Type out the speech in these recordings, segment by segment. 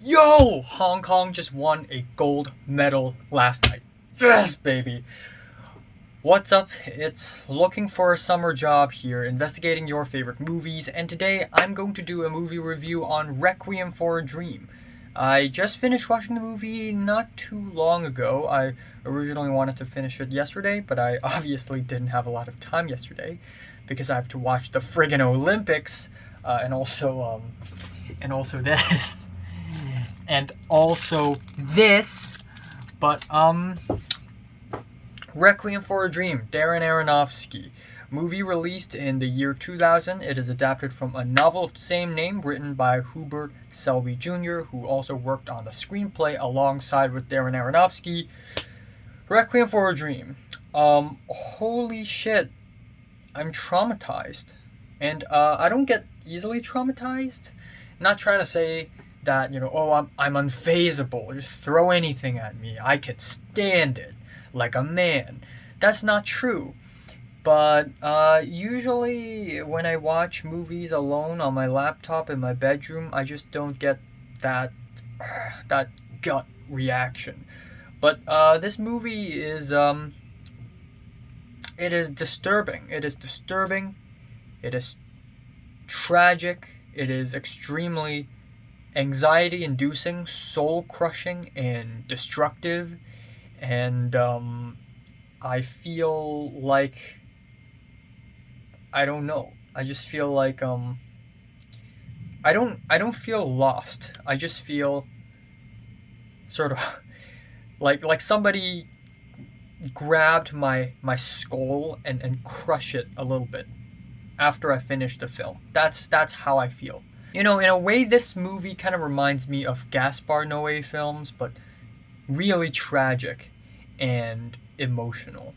Yo! Hong Kong just won a gold medal last night. Yes, baby! What's up? It's looking for a summer job here, investigating your favorite movies, and today I'm going to do a movie review on Requiem for a Dream. I just finished watching the movie not too long ago. I originally wanted to finish it yesterday, but I obviously didn't have a lot of time yesterday because I have to watch the friggin' Olympics, and also this and also this. But Requiem for a Dream, Darren Aronofsky. Movie released in the year 2000. It is adapted from a novel of the same name written by Hubert Selby Jr., who also worked on the screenplay alongside with Darren Aronofsky. Requiem for a Dream. Holy shit. I'm traumatized. And I don't get easily traumatized. Not trying to say that, I'm unfazable. Just throw anything at me. I can stand it like a man. That's not true. But usually when I watch movies alone on my laptop in my bedroom, I just don't get that that gut reaction. But this movie is it is disturbing. It is disturbing. It is tragic. It is extremely anxiety inducing, soul crushing, and destructive. And I feel like, I don't know. I just feel like I don't feel lost. I just feel sort of like somebody grabbed my skull and crush it a little bit after I finish the film. That's how I feel. In a way, this movie kind of reminds me of Gaspar Noé films, but really tragic and emotional.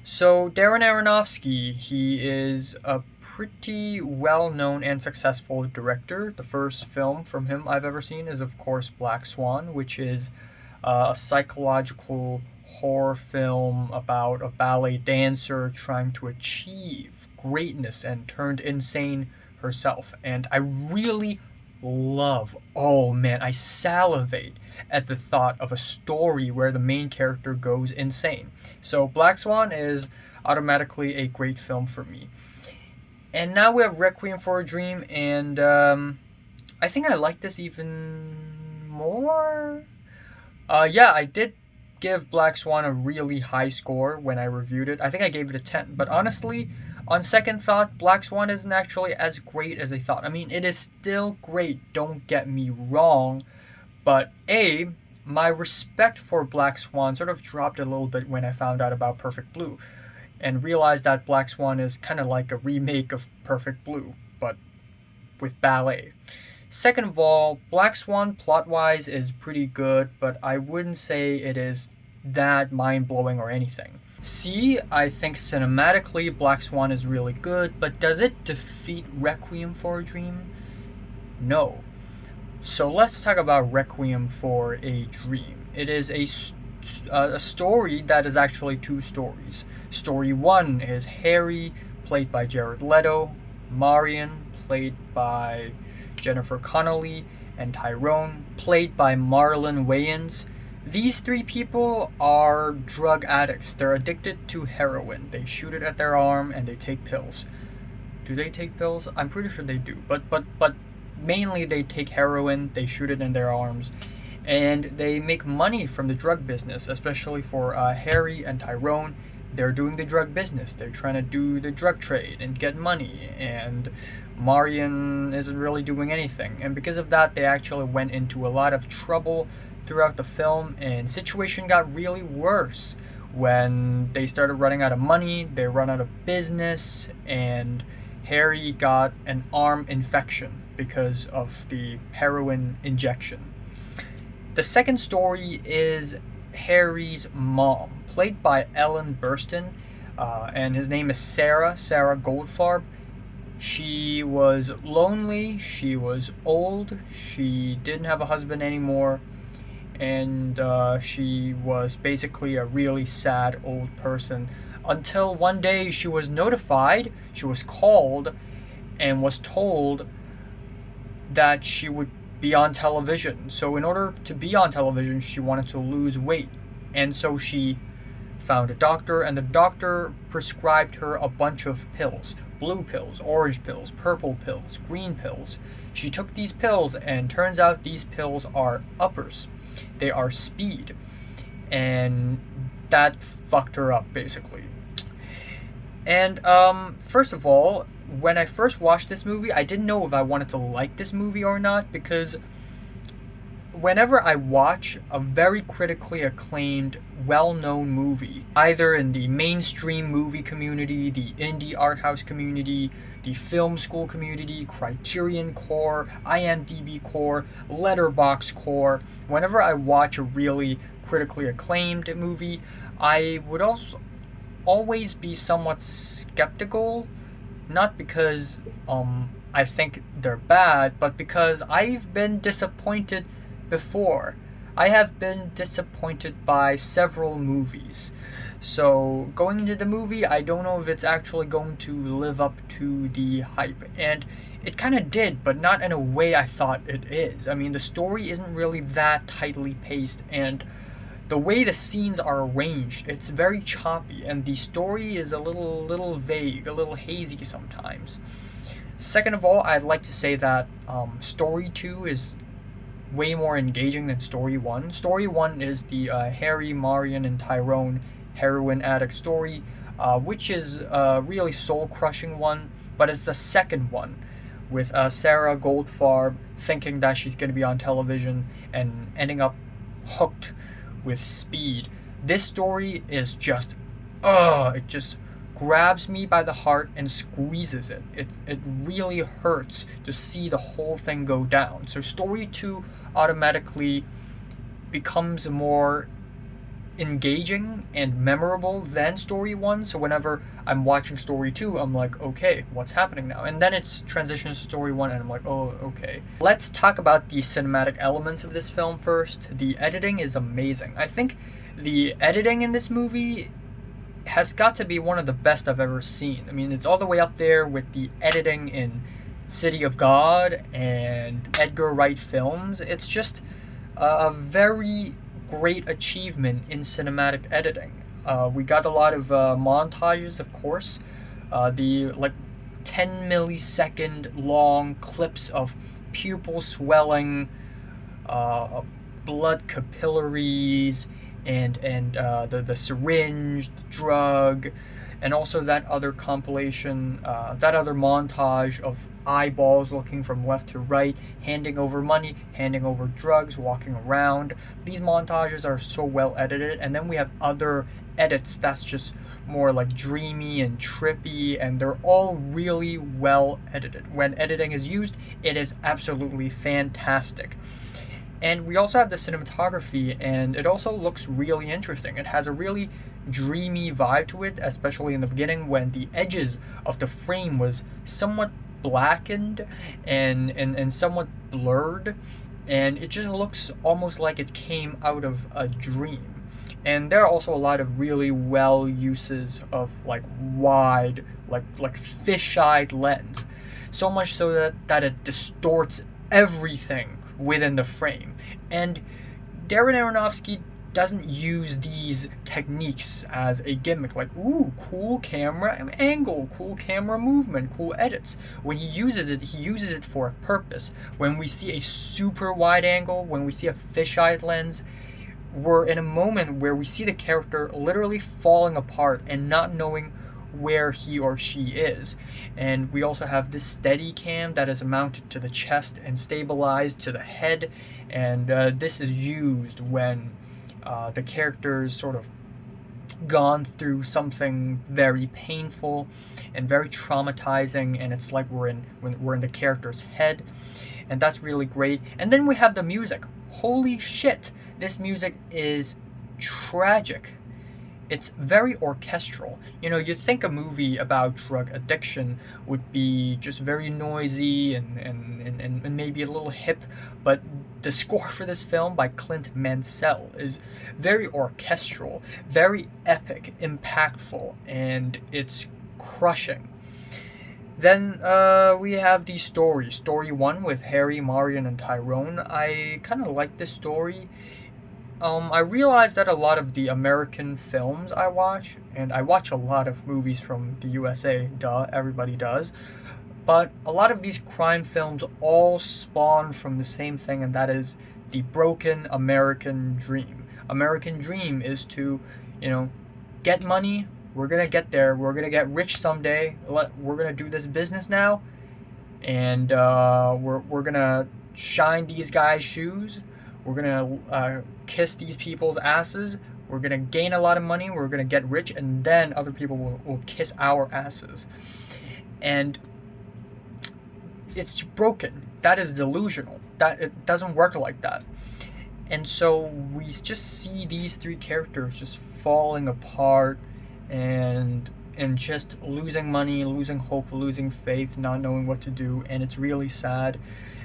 So Darren Aronofsky, he is a pretty well-known and successful director. The first film from him I've ever seen is, of course, Black Swan, which is a psychological horror film about a ballet dancer trying to achieve greatness and turned insane herself. And I really love, oh man, I salivate at the thought of a story where the main character goes insane. So Black Swan is automatically a great film for me. And now we have Requiem for a Dream, and I think I like this even more. Yeah, I did give Black Swan a really high score when I reviewed it. I think I gave it a 10. But honestly, on second thought, Black Swan isn't actually as great as I thought. I mean, it is still great, don't get me wrong. But my respect for Black Swan sort of dropped a little bit when I found out about Perfect Blue and realized that Black Swan is kind of like a remake of Perfect Blue, but with ballet. Second of all, Black Swan plot-wise is pretty good, but I wouldn't say it is that mind-blowing or anything. C, I think cinematically Black Swan is really good, but does it defeat Requiem for a Dream? No. So let's talk about Requiem for a Dream. It is a story that is actually two stories. Story one is Harry, played by Jared Leto, Marion, played by Jennifer Connelly, and Tyrone, played by Marlon Wayans. These three people are drug addicts. They're addicted to heroin. They shoot it at their arm and they take pills. Do they take pills? I'm pretty sure they do. But mainly they take heroin, they shoot it in their arms, and they make money from the drug business, especially for Harry and Tyrone. They're doing the drug business. They're trying to do the drug trade and get money, and Marion isn't really doing anything. And because of that, they actually went into a lot of trouble throughout the film, and situation got really worse when they started running out of money, they run out of business, and Harry got an arm infection because of the heroin injection. The second story is Harry's mom, played by Ellen Burstin, and his name is Sarah Goldfarb. She was lonely, she was old, she didn't have a husband anymore, and she was basically a really sad old person until one day she was notified, she was called, and was told that she would be on television. So in order to be on television, she wanted to lose weight. And so she found a doctor, and the doctor prescribed her a bunch of pills. Blue pills, orange pills, purple pills, green pills. She took these pills, and turns out these pills are uppers. They are speed. And that fucked her up, basically. And first of all, when I first watched this movie, I didn't know if I wanted to like this movie or not, because whenever I watch a very critically acclaimed, well-known movie, either in the mainstream movie community, the indie art house community, the film school community, Criterion Core, IMDb Core, Letterboxd Core, whenever I watch a really critically acclaimed movie, I would also always be somewhat skeptical, not because I think they're bad, but because I've been disappointed before. I have been disappointed by several movies. So going into the movie, I don't know if it's actually going to live up to the hype. And it kind of did, but not in a way I thought it is. I mean, the story isn't really that tightly paced, and the way the scenes are arranged, it's very choppy, and the story is a little vague, a little hazy sometimes. Second of all, I'd like to say that Story 2 is way more engaging than Story 1. Story 1 is the Harry, Marion, and Tyrone heroin addict story, which is a really soul-crushing one, but it's the second one, with Sarah Goldfarb thinking that she's going to be on television and ending up hooked with speed. This story is just, it just grabs me by the heart and squeezes it. It really hurts to see the whole thing go down. So Story 2 automatically becomes more engaging and memorable than Story 1. So whenever I'm watching Story 2, I'm like, okay, what's happening now? And then it's transitions to Story 1, and I'm like, oh, okay. Let's talk about the cinematic elements of this film first. The editing is amazing. I think the editing in this movie has got to be one of the best I've ever seen. I mean, it's all the way up there with the editing in City of God and Edgar Wright films. It's just a very great achievement in cinematic editing. We got a lot of montages, of course. The 10 millisecond long clips of pupil swelling, blood capillaries, and the syringe, the drug, and also that other compilation, that other montage of eyeballs looking from left to right, handing over money, handing over drugs, walking around. These montages are so well edited, and then we have other edits that's just more like dreamy and trippy, and they're all really well edited. When editing is used, it is absolutely fantastic. And we also have the cinematography, and it also looks really interesting. It has a really dreamy vibe to it, especially in the beginning when the edges of the frame was somewhat blackened and somewhat blurred, and it just looks almost like it came out of a dream. And there are also a lot of really well uses of wide, like fish-eyed lens, so much so that it distorts everything within the frame. And Darren Aronofsky doesn't use these techniques as a gimmick, like, ooh, cool camera angle, cool camera movement, cool edits. When he uses it for a purpose. When we see a super wide angle, when we see a fisheye lens, we're in a moment where we see the character literally falling apart and not knowing where he or she is. And we also have this steady cam that is mounted to the chest and stabilized to the head, and this is used when the character's sort of gone through something very painful and very traumatizing, and it's like we're in the character's head, and that's really great. And then we have the music. Holy shit, this music is tragic. It's very orchestral. You know, you'd think a movie about drug addiction would be just very noisy and maybe a little hip, but the score for this film by Clint Mansell is very orchestral, very epic, impactful, and it's crushing. Then we have the story. Story 1 with Harry, Marion, and Tyrone. I kind of like this story. I realize that a lot of the American films I watch, and I watch a lot of movies from the USA, duh, everybody does, but a lot of these crime films all spawn from the same thing, and that is the broken American dream. American dream is to, you know, get money. We're gonna get there. We're gonna get rich someday. We're gonna do this business now, and we're gonna shine these guys' shoes. We're gonna kiss these people's asses. We're gonna gain a lot of money. We're gonna get rich, and then other people will kiss our asses. And it's broken. That is delusional. That it doesn't work like that. And so we just see these three characters just falling apart and just losing money, losing hope, losing faith, not knowing what to do, and it's really sad.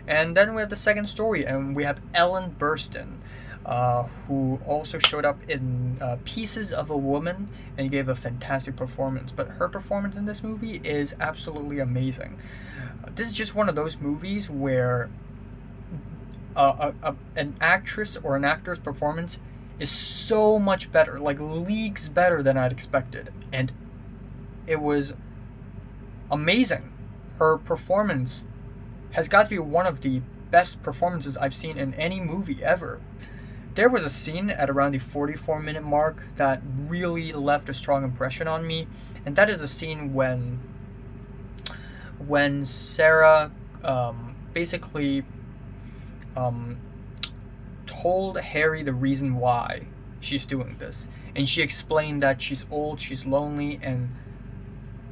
And then we have the second story, and we have Ellen Burstyn, who also showed up in Pieces of a Woman and gave a fantastic performance. But her performance in this movie is absolutely amazing. This is just one of those movies where an actress or an actor's performance is so much better, like leagues better than I'd expected. And it was amazing. Her performance has got to be one of the best performances I've seen in any movie ever. There was a scene at around the 44-minute mark that really left a strong impression on me, and that is the scene when Sarah basically told Harry the reason why she's doing this. And she explained that she's old, she's lonely, and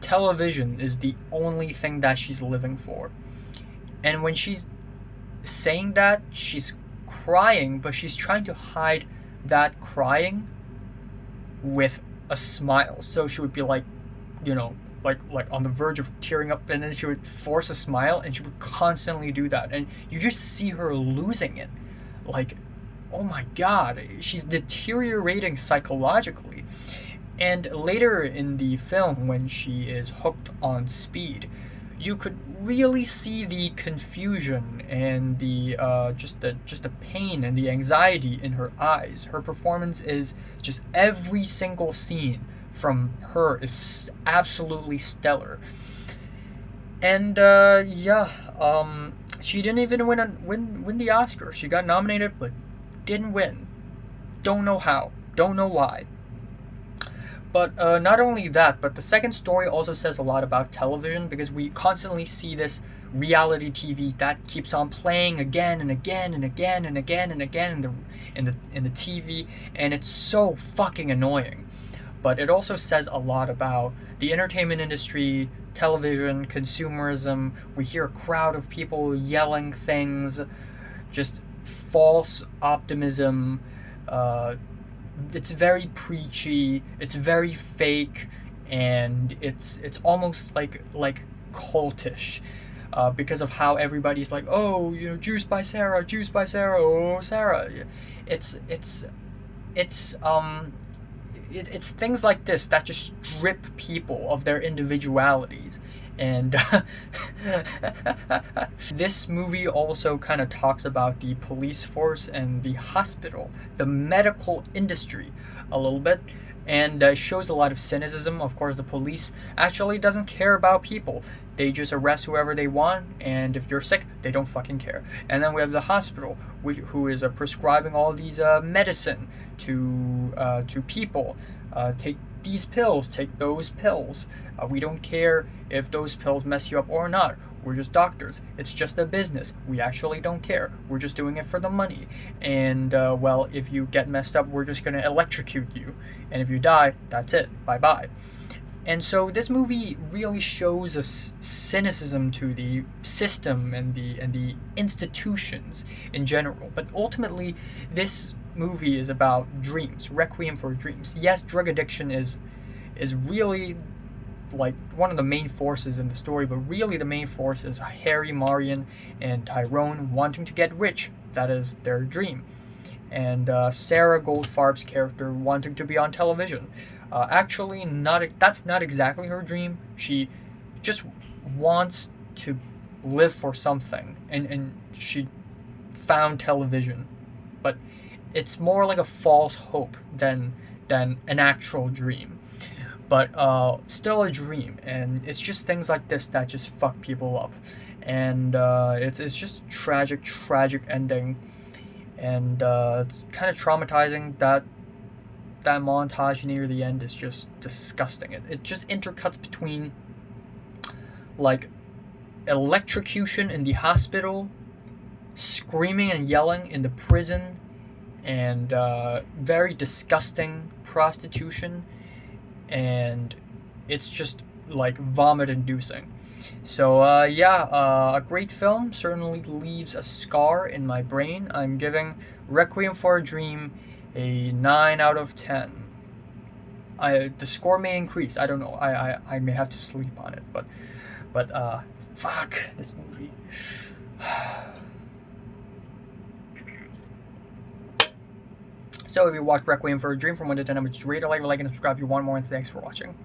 television is the only thing that she's living for. And when she's saying that, she's crying, but she's trying to hide that crying with a smile. So she would be like, you know, like on the verge of tearing up, and then she would force a smile, and she would constantly do that, and you just see her losing it. Like, oh my god, she's deteriorating psychologically. And later in the film, when she is hooked on speed, you could really see the confusion and the just the pain and the anxiety in her eyes. Her performance is just, every single scene from her is absolutely stellar. And she didn't even win the Oscar. She got nominated but didn't win. Don't know how. Don't know why. But not only that, but the second story also says a lot about television, because we constantly see this reality TV that keeps on playing again and again and again and again and again in the TV, and it's so fucking annoying. But it also says a lot about the entertainment industry, television, consumerism. We hear a crowd of people yelling things, just false optimism. It's very preachy, it's very fake, and it's almost like cultish, because of how everybody's like, oh, you know, juice by Sarah, oh Sarah. It's things like this that just strip people of their individualities. And this movie also kind of talks about the police force and the hospital, the medical industry a little bit, and shows a lot of cynicism. Of course, the police actually doesn't care about people. They just arrest whoever they want, and if you're sick, they don't fucking care. And then we have the hospital, who is prescribing all these medicine to people. Take these pills, take those pills. We don't care if those pills mess you up or not. We're just doctors. It's just a business. We actually don't care. We're just doing it for the money. And, well, if you get messed up, we're just going to electrocute you. And if you die, that's it. Bye-bye. And so this movie really shows a cynicism to the system and the institutions in general. But ultimately, this movie is about dreams. Requiem for Dreams. Yes, drug addiction is really like one of the main forces in the story, but really the main force is Harry, Marion, and Tyrone wanting to get rich. That is their dream. And Sarah Goldfarb's character wanting to be on television. Actually, that's not exactly her dream. She just wants to live for something, and she found television, but it's more like a false hope than an actual dream. But still a dream, and it's just things like this that just fuck people up, and it's just tragic ending, and it's kind of traumatizing. That montage near the end is just disgusting. It just intercuts between like electrocution in the hospital, screaming and yelling in the prison, and very disgusting prostitution, and it's just like vomit inducing. So a great film, certainly leaves a scar in my brain. I'm giving Requiem for a Dream a 9 out of 10. The score may increase. I don't know. I may have to sleep on it, but fuck this movie. So if you watched Requiem for a Dream from 1 to 10, I would rate, like, and subscribe if you want more, and thanks for watching.